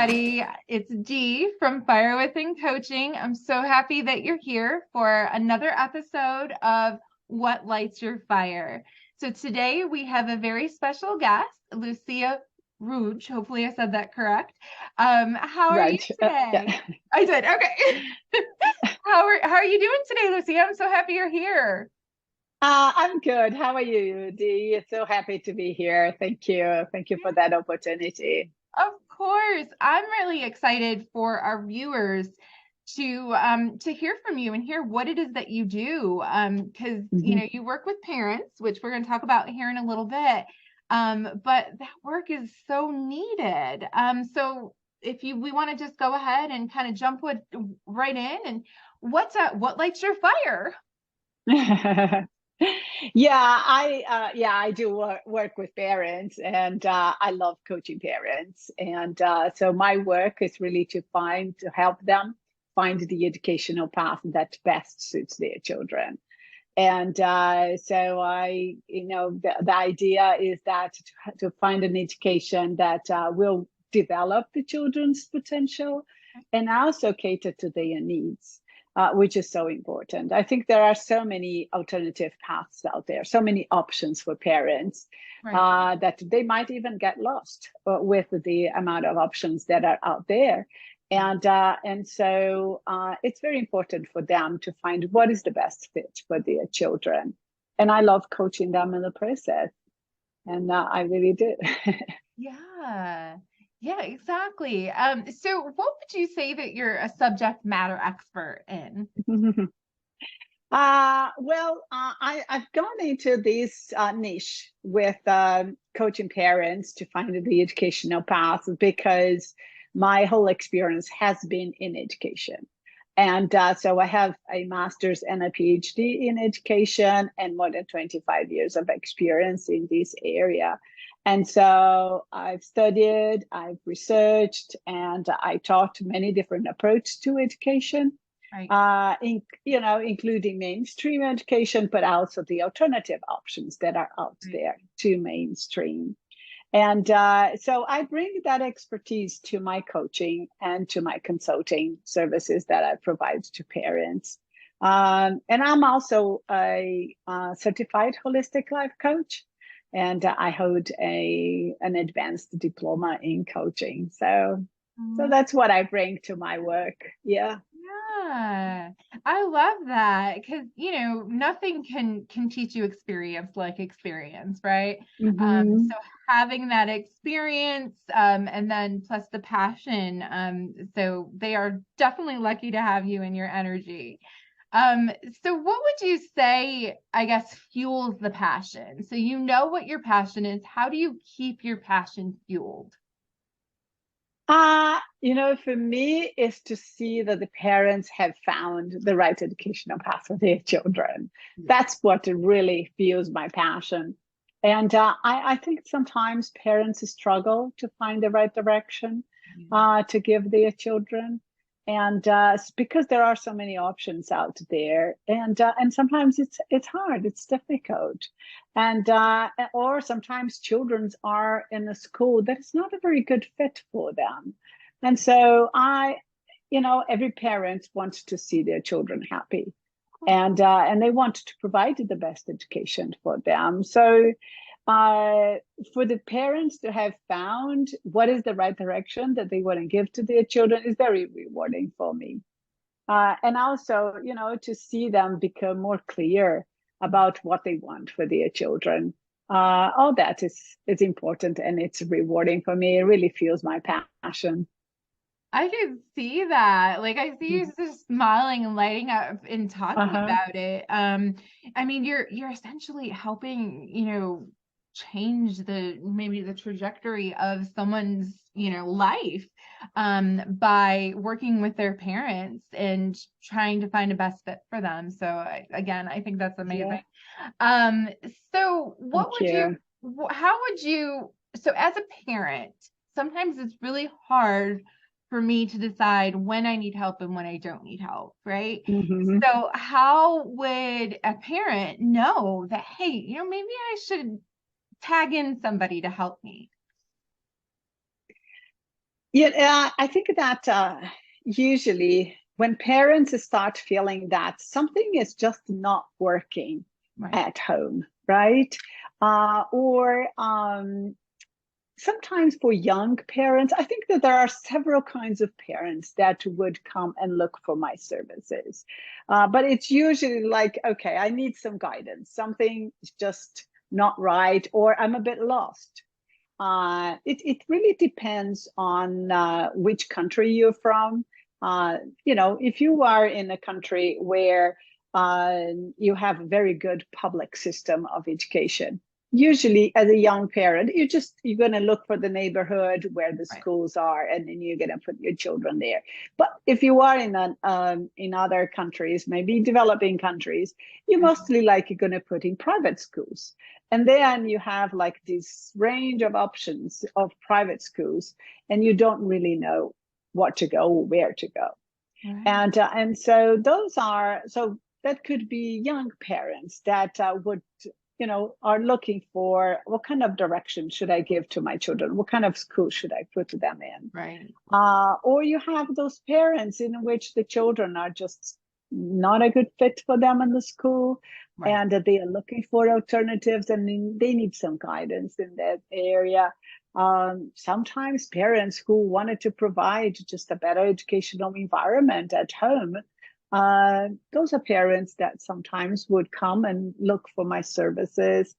everybody. It's Dee from Fire Within Coaching. I'm so happy that you're here for another episode of What Lights Your Fire. So today we have a very special guest, Lucila Rudge. Hopefully I said that correct. How are you Right. today? Yeah. I did. Okay. How are you doing today, Lucila? I'm so happy you're here. I'm good. How are you, Dee? So happy to be here. Thank you. Thank you for that opportunity. Of course. I'm really excited for our viewers to hear from you and hear what it is that you do. Because Mhm. you work with parents, which we're going to talk about here in a little bit. But that work is so needed. So if we want to just go ahead and kind of right in, and what lights your fire? Yeah, I do work with parents, and I love coaching parents. And so my work is really to help them find the educational path that best suits their children. And so the idea is that to find an education that will develop the children's potential and also cater to their needs, which is so important. I think there are so many alternative paths out there, so many options for parents Right. that they might even get lost with the amount of options that are out there. And so it's very important for them to find what is the best fit for their children. And I love coaching them in the process. And I really do. Yeah. Yeah, exactly. So what would you say that you're a subject matter expert in? I've gone into this niche with coaching parents to find the educational path because my whole experience has been in education. And so I have a master's and a PhD in education and more than 25 years of experience in this area. And so I've studied, I've researched, and I taught many different approaches to education, Right. including mainstream education, but also the alternative options that are out Right. there to mainstream. And so I bring that expertise to my coaching and to my consulting services that I provide to parents. And I'm also a certified holistic life coach, and I hold an advanced diploma in coaching. So that's what I bring to my work. Yeah. Yeah, I love that because nothing can teach you experience like experience, right? So Hmm. having that experience, and then plus the passion, so they are definitely lucky to have you and your energy. Um, so what would you say, I guess, fuels the passion? So you know what your passion is. How do you keep your passion fueled? For me, is to see that the parents have found the right educational path for their children. Yeah. That's what really fuels my passion. And I think sometimes parents struggle to find the right direction to give their children. And because there are so many options out there, and sometimes it's hard, it's difficult, and or sometimes children are in a school that is not a very good fit for them. And so every parent wants to see their children happy, and they want to provide the best education for them. So uh, for the parents to have found what is the right direction that they want to give to their children is very rewarding for me. And also, to see them become more clear about what they want for their children. All that is important, and it's rewarding for me. It really fuels my passion. I can see that. Like I see you just smiling and lighting up and talking Uh-huh. about it. I mean you're essentially helping, change maybe the trajectory of someone's, life by working with their parents and trying to find a best fit for them. So again, I think that's Yeah. amazing. Um, so Thank you. how would you, so as a parent, sometimes it's really hard for me to decide when I need help and when I don't need help, right? Hmm. So how would a parent know that, hey, maybe I should tag in somebody to help me? Yeah, I think that usually when parents start feeling that something is just not working Right. at home, right? Or sometimes for young parents, I think that there are several kinds of parents that would come and look for my services. But it's usually like, okay, I need some guidance. Something is just not right, or I'm a bit lost. It really depends on which country you're from. If you are in a country where you have a very good public system of education, usually as a young parent, you're going to look for the neighborhood where the Right. schools are, and then you're going to put your children there. But if you are in other countries, maybe developing countries, you're Mhm. mostly likely going to put in private schools, and then you have like this range of options of private schools, and you don't really know what to go or where to go. Right. And so that could be young parents that would are looking for what kind of direction should I give to my children? What kind of school should I put them in? Right. Or you have those parents in which the children are just not a good fit for them in the school, Right. and that they are looking for alternatives, and they need some guidance in that area. Sometimes parents who wanted to provide just a better educational environment at home, those are parents that sometimes would come and look for my services.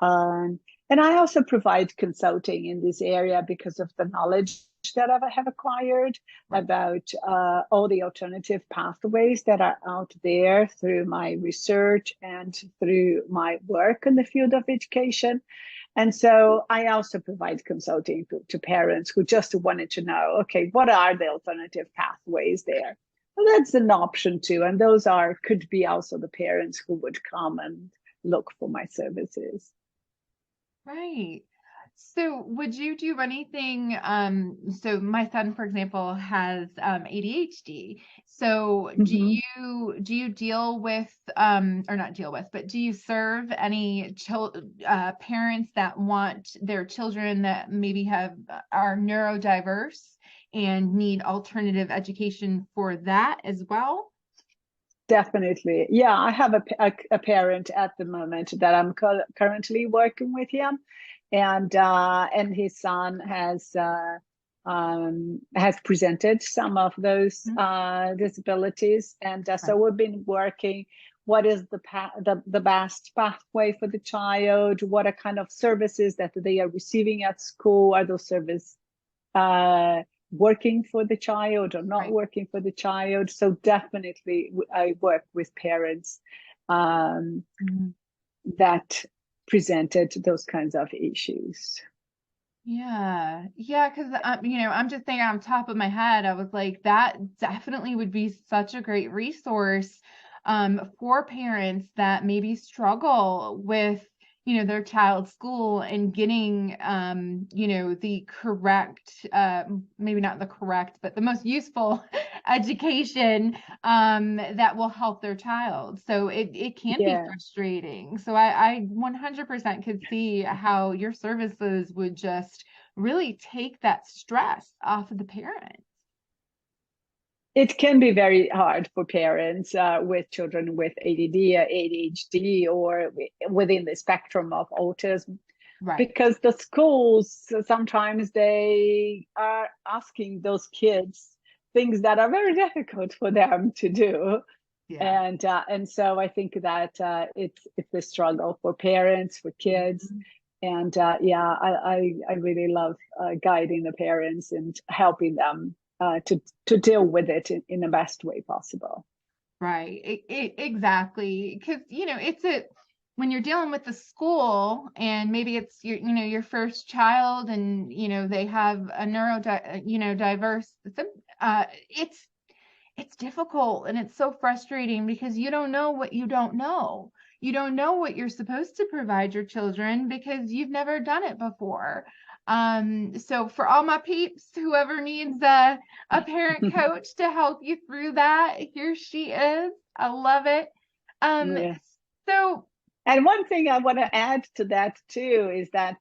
Um, and I also provide consulting in this area because of the knowledge that I have acquired Right. about all the alternative pathways that are out there through my research and through my work in the field of education. And so I also provide consulting to parents who just wanted to know, okay, what are the alternative pathways there? Well, that's an option too. And those could be also the parents who would come and look for my services. Right. So would you do anything, so my son, for example, has ADHD. So Mhm. do you deal with or not deal with, but do you serve any parents that want their children that maybe are neurodiverse and need alternative education for that as well? Definitely. Yeah, I have a parent at the moment that I'm currently working with him, and his son has presented some of those Mhm. disabilities, and so Right. we've been working. What is the best pathway for the child? What are kind of services that they are receiving at school? Are those services uh, working for the child or not Right. working for the child? So definitely, I work with parents um, Mhm. that presented those kinds of issues. Yeah. Yeah, because I'm just thinking on top of my head, I was like, that definitely would be such a great resource for parents that maybe struggle with, their child's school and getting the correct maybe not the correct, but the most useful education that will help their child. So it can be Yeah. frustrating. So I 100% could see how your services would just really take that stress off of the parent. It can be very hard for parents with children with ADD, or ADHD, or within the spectrum of autism, Right. because the schools sometimes they are asking those kids things that are very difficult for them to do. Yeah. And so I think that it's a struggle for parents, for kids, Mhm. and yeah, I really love guiding the parents and helping them to deal with it in the best way possible. Right. Exactly. Because, it's when you're dealing with the school and maybe it's your first child and, they have a diverse, it's difficult and it's so frustrating because you don't know what you don't know. You don't know what you're supposed to provide your children because you've never done it before. So for all my peeps, whoever needs a parent coach to help you through that, here she is. I love it. Um, Yeah. so And one thing I want to add to that too is that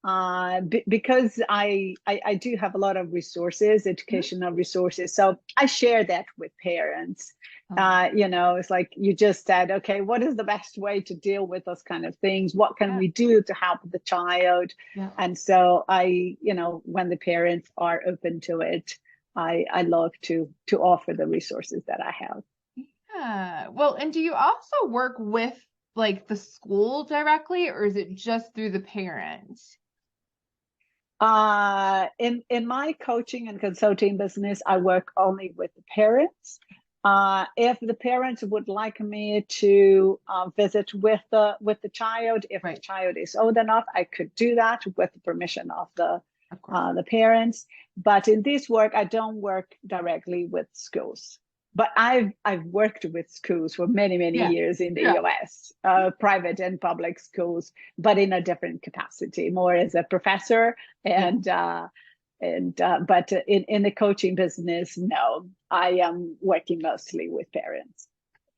because I do have a lot of resources, Mhm. educational resources. So I share that with parents. Oh, It's like you just said, okay, what is the best way to deal with those kind of things? What can yeah, we do to help the child? yeah. And so when the parents are open to it, I love to offer the resources that I have. Yeah. Well, and do you also work with like the school directly, or is it just through the parents? In my coaching and consulting business, I work only with the parents. If the parents would like me to visit with the child, if the Right. child is old enough, I could do that with the permission of Of course. the parents. But in this work, I don't work directly with schools. But I've worked with schools for many Yeah. years in the Yeah. U.S., private and public schools, but in a different capacity, more as a professor Yeah. and but in the coaching business, no, I am working mostly with parents.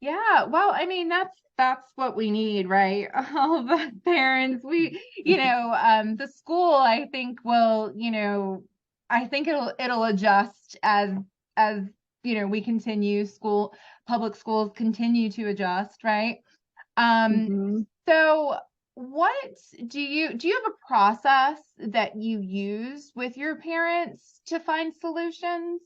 Yeah. Well, I mean, that's what we need, right? All the parents, the school, I think will, I think it'll adjust as, we continue public schools continue to adjust, right? Um, Mhm. so what do you have a process that you use with your parents to find solutions?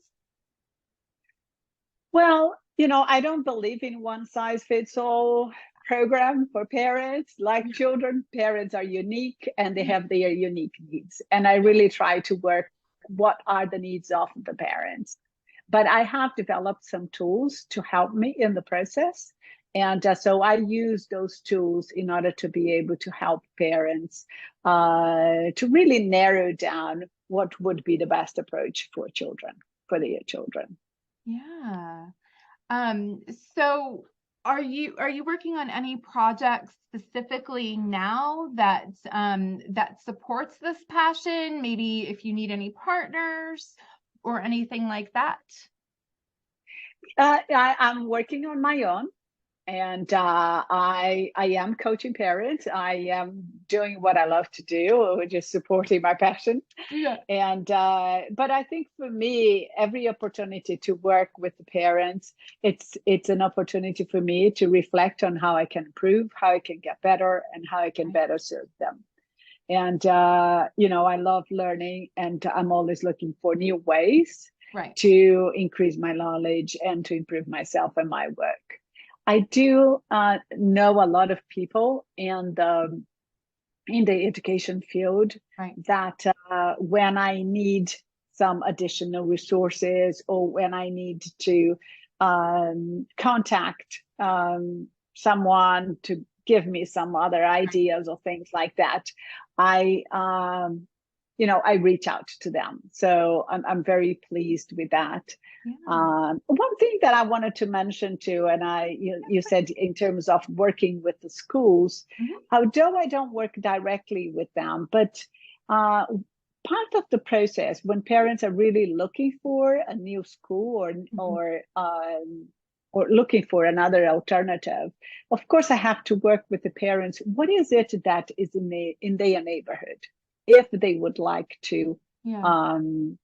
Well, I don't believe in one size fits all program for parents. Like children, parents are unique and they Yeah. have their unique needs. And I really try to work what are the needs of the parents. But I have developed some tools to help me in the process. And so I use those tools in order to be able to help parents to really narrow down what would be the best approach for children, for their children. Yeah. Um, so are you working on any projects specifically now that supports this passion? Maybe if you need any partners or anything like that? I'm working on my own, and I am coaching parents. I am doing what I love to do, which is supporting my passion. Yeah. And but I think for me, every opportunity to work with the parents, it's an opportunity for me to reflect on how I can improve, how I can get better, and how I can Right. better serve them. And I love learning, and I'm always looking for new ways Right. to increase my knowledge and to improve myself and my work. I do know a lot of people in the education field Right. that when I need some additional resources or when I need to contact someone to give me some other Right. ideas or things like that, I I reach out to them. So I'm very pleased with that. Yeah. One thing that I wanted to mention too, and you said in terms of working with the schools, Mhm. although I don't work directly with them, but uh, part of the process when parents are really looking for a new school Mhm. or looking for another alternative, of course I have to work with the parents. What is it that is in their neighborhood? If they would like to Yeah. um,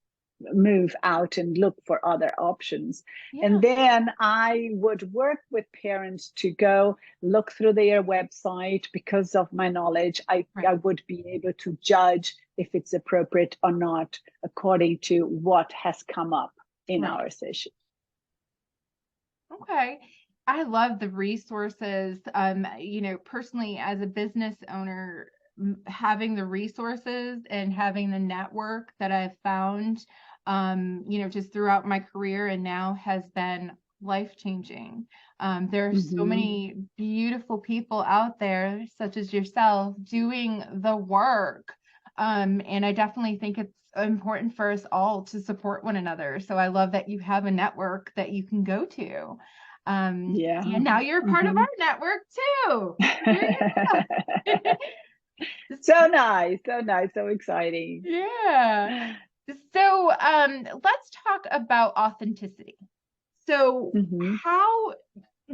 move out and look for other options. Yeah. And then I would work with parents to go look through their website. Because of my knowledge, Right. I would be able to judge if it's appropriate or not according to what has come up in Right. our session. Okay. I love the resources. Personally, as a business owner, having the resources and having the network that I've found, just throughout my career and now has been life-changing. There are so Mm-hmm. many beautiful people out there, such as yourself, doing the work. And I definitely think it's important for us all to support one another. So I love that you have a network that you can go to. Yeah. And now you're part of Mm-hmm. our network too. Yeah. So nice, so exciting. Yeah. So, let's talk about authenticity. So, Mm-hmm. how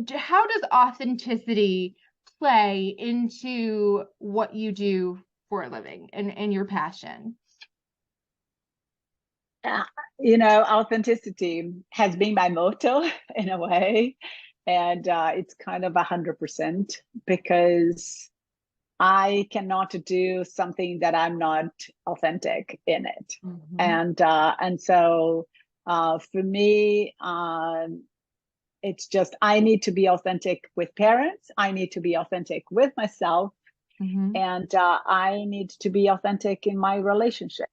does authenticity play into what you do for a living and your passion? Uh, authenticity has been my motto in a way, and it's kind of 100% because I cannot do something that I'm not authentic in it. Mm-hmm. And so for me, it's just I need to be authentic with parents. I need to be authentic with myself, Mm-hmm. and I need to be authentic in my relationships.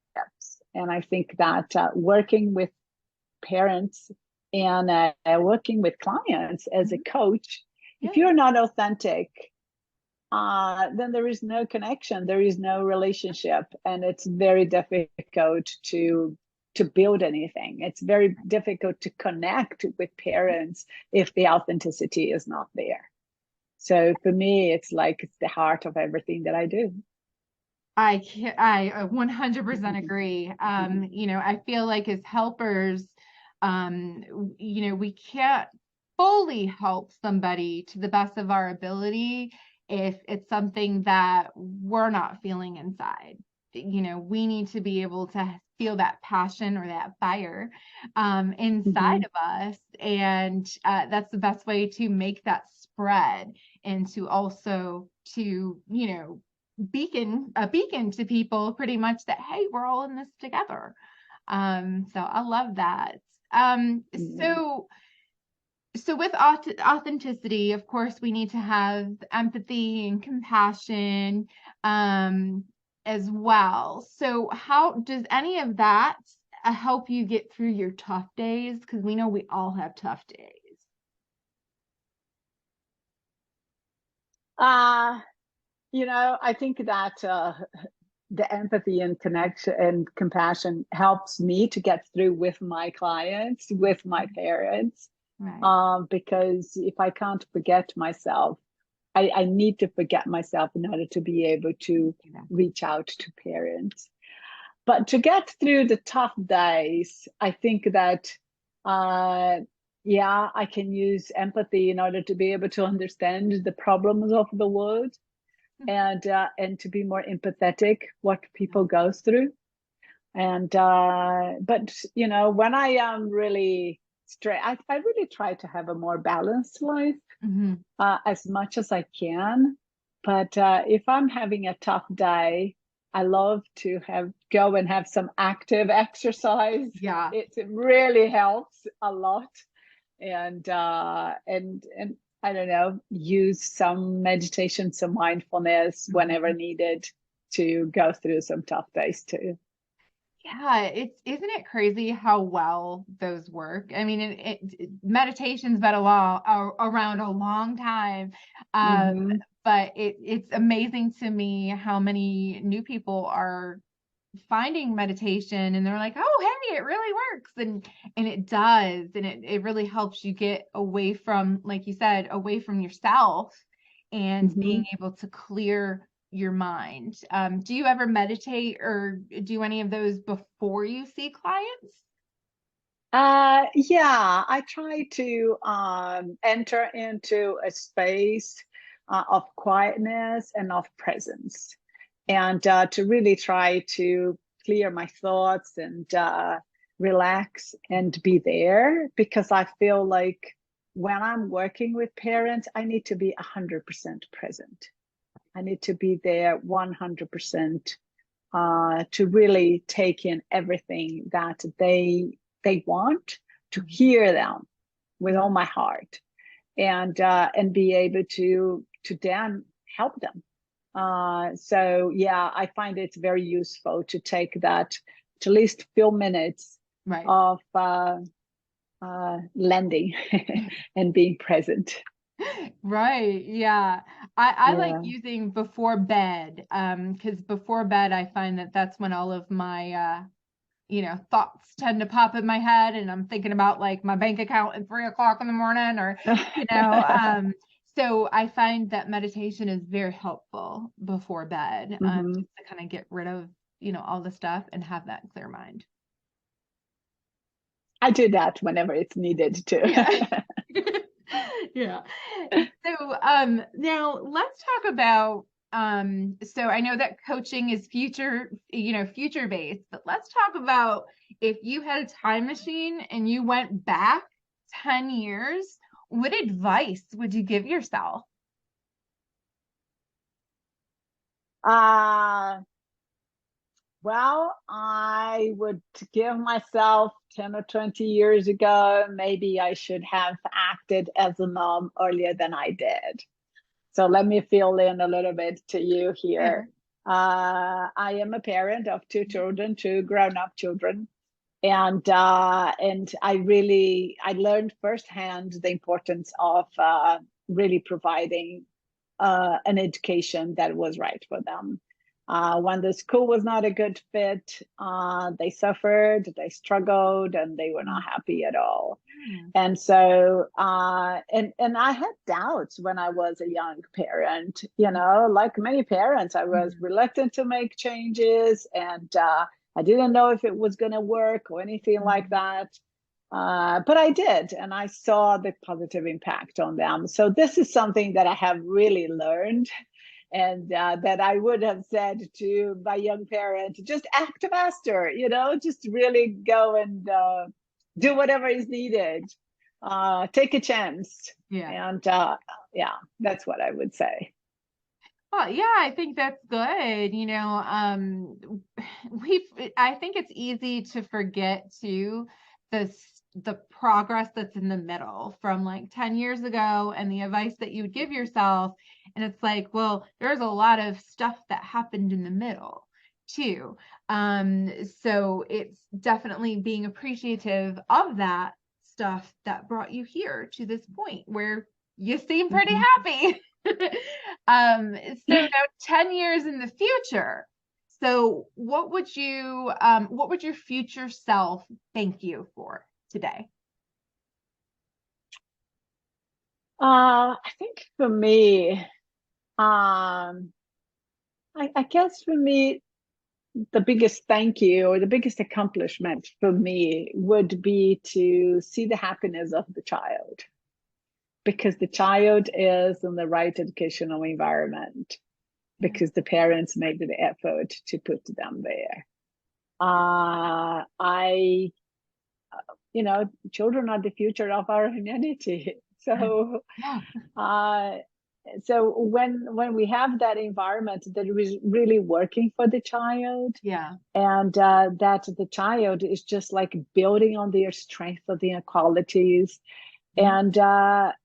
And I think that working with parents and working with clients as a Mm-hmm. coach, if Yeah. you're not authentic, then there is no connection, there is no relationship, and it's very difficult to build anything. It's very difficult to connect with parents if the authenticity is not there. So for me, it's like it's the heart of everything that I do. I 100% agree. I feel like as helpers, we can't fully help somebody to the best of our ability if it's something that we're not feeling inside. We need to be able to feel that passion or that fire inside Mm-hmm. of us. And that's the best way to make that spread and to also to, a beacon to people pretty much that, hey, we're all in this together. So I love that. Um, Yeah. so so with authenticity, of course, we need to have empathy and compassion um, as well. So how does any of that help you get through your tough days? Because we know we all have tough days. uh I think that the empathy and connection and compassion helps me to get through with my clients, with my parents, Right. because if I can't forget myself, I need to forget myself in order to be able to Exactly. reach out to parents. But to get through the tough days, I think that, uh, yeah, I can use empathy in order to be able to understand the problems of the world, and to be more empathetic what people go through. And but when I am really straight, I really try to have a more balanced life Mhm. as much as I can. But if I'm having a tough day, I love to have go and have some active exercise. Yeah. It really helps a lot, and I don't know, use some meditation, some mindfulness whenever Mhm. needed to go through some tough days too. Yeah, isn't it crazy how well those work? I mean, meditation's been around a long time, um, Mm-hmm. but it's amazing to me how many new people are finding meditation and they're like, oh, hey, it really works, and it does, and it really helps you get away from, like you said, away from yourself and Mm-hmm. being able to clear your mind. Do you ever meditate or do any of those before you see clients? Yeah, I try to enter into a space of quietness and of presence, and to really try to clear my thoughts and relax and be there, because I feel like when I'm working with parents, I need to be 100% present. I need to be there 100% to really take in everything that they want, to hear them with all my heart, and be able to then help them. So yeah, I find it's very useful to take that to at least few minutes Right. of lending and being present. Right. Yeah. I like Yeah. using before bed, because before bed I find that that's when all of my thoughts tend to pop in my head and I'm thinking about like my bank account at 3 o'clock in the morning or, you know, um, so I find that meditation is very helpful before bed, Hmm. just to kind of get rid of, all the stuff and have that clear mind. I do that whenever it's needed too. Yeah. Yeah. So, now let's talk about So I know that coaching is future based, but let's talk about if you had a time machine and you went back 10 years, what advice would you give yourself? Uh, well, I would give myself 10 or 20 years ago, maybe I should have acted as a mom earlier than I did. So let me fill in a little bit to you Yeah. here. I am a parent of two children, two grown-up children, and I learned firsthand the importance of really providing an education that was right for them. When the school was not a good fit, they suffered, they struggled, and they were not happy at all. Mm. And so, and I had doubts when I was a young parent. You know, like many parents, I was Mhm. reluctant to make changes, and I didn't know if it was going to work or anything like Mhm. that. But I did, and I saw the positive impact on them. So this is something that I have really learned, and that I would have said to my young parent, just act faster, you know, just really go and do whatever is needed, take a chance, Yeah. and yeah, that's what I would say. Well, yeah, I think that's good. We I think it's easy to forget too the progress that's in the middle from like 10 years ago and the advice that you would give yourself. And it's like, well, there's a lot of stuff that happened in the middle too. So it's definitely being appreciative of that stuff that brought you here to this point where you seem pretty Mhm. happy. So now 10 years in the future. So what would your future self thank you for today? I think for me, I guess for me, the biggest thank you or the biggest accomplishment for me would be to see the happiness of the child, because the child is in the right educational environment, Yeah. because the parents made the effort to put them there. I You know, children are the future of our humanity. So Yeah. uh, when we have that environment that is really working for the child, Yeah. and that the child is just like building on their strengths of their qualities, Yeah. and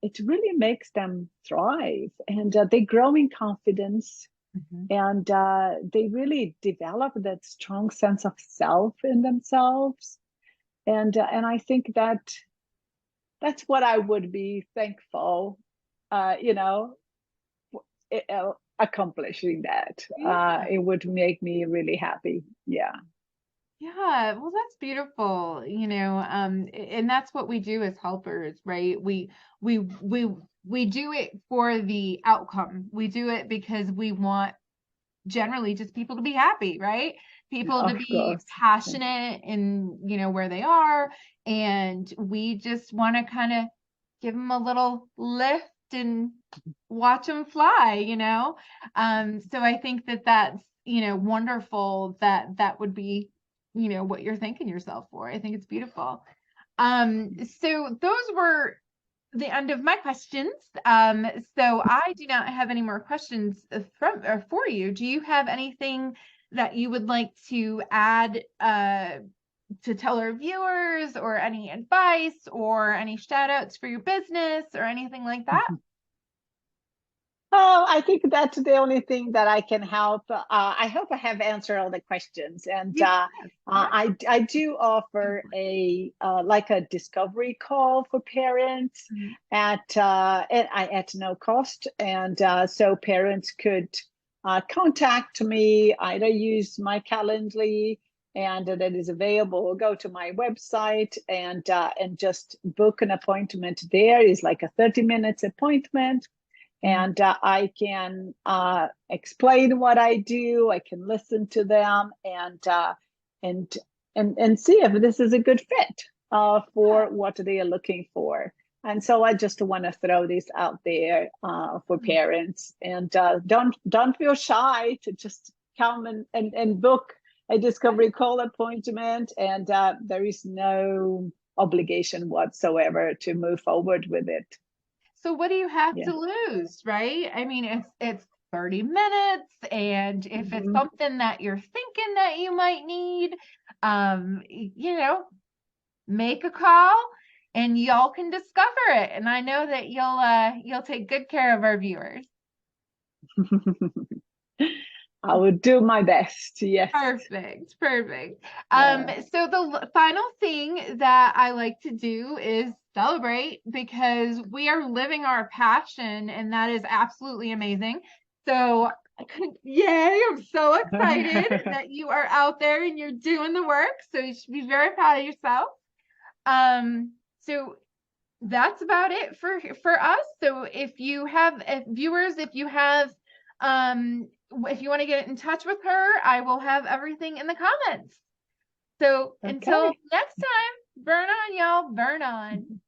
it really makes them thrive, and they grow in confidence, Mhm. and they really develop that strong sense of self in themselves, and I think that that's what I would be thankful, you know, accomplishing that. Yeah. It would make me really happy. Yeah. Yeah, well, that's beautiful, and that's what we do as helpers, right? We we we do it for the outcome. We do it because we want generally just people to be happy, right? People to Of be course. passionate in, where they are. And we just want to kind of give them a little lift and watch them fly. So I think that that's, wonderful that that would be, what you're thanking yourself for. I think it's beautiful. So those were the end of my questions. So I do not have any more questions from or for you. Do you have anything that you would like to add to tell our viewers, or any advice, or any shout outs for your business, or anything like that? Oh, I think that's the only thing that I can help. I hope I have answered all the questions, and You Yeah. I do offer a like a discovery call for parents Mhm. at no cost, and so parents could contact me, either use my Calendly, and that is available. Go to my website and just book an appointment. There is like a 30 minutes appointment, Mhm. and I can explain what I do. I can listen to them, and and see if this is a good fit Yeah. for what they are looking for. And so I just want to throw this out there for parents, and don't feel shy to just come and book a discovery call appointment, and there is no obligation whatsoever to move forward with it. So what do you have Yeah. to lose, right? I mean, it's 30 minutes, and if it's Mhm. something that you're thinking that you might need, you know, make a call and y'all can discover it. And I know that you'll take good care of our viewers. I will do my best. Yes. Perfect, perfect. Yeah. So the final thing that I like to do is celebrate because we are living our passion, and that is absolutely amazing. So, yay, I'm so excited that you are out there and you're doing the work. So you should be very proud of yourself. So that's about it for us. So if viewers, if you want to get in touch with her, I will have everything in the comments. So until Okay. next time, burn on, y'all, burn on.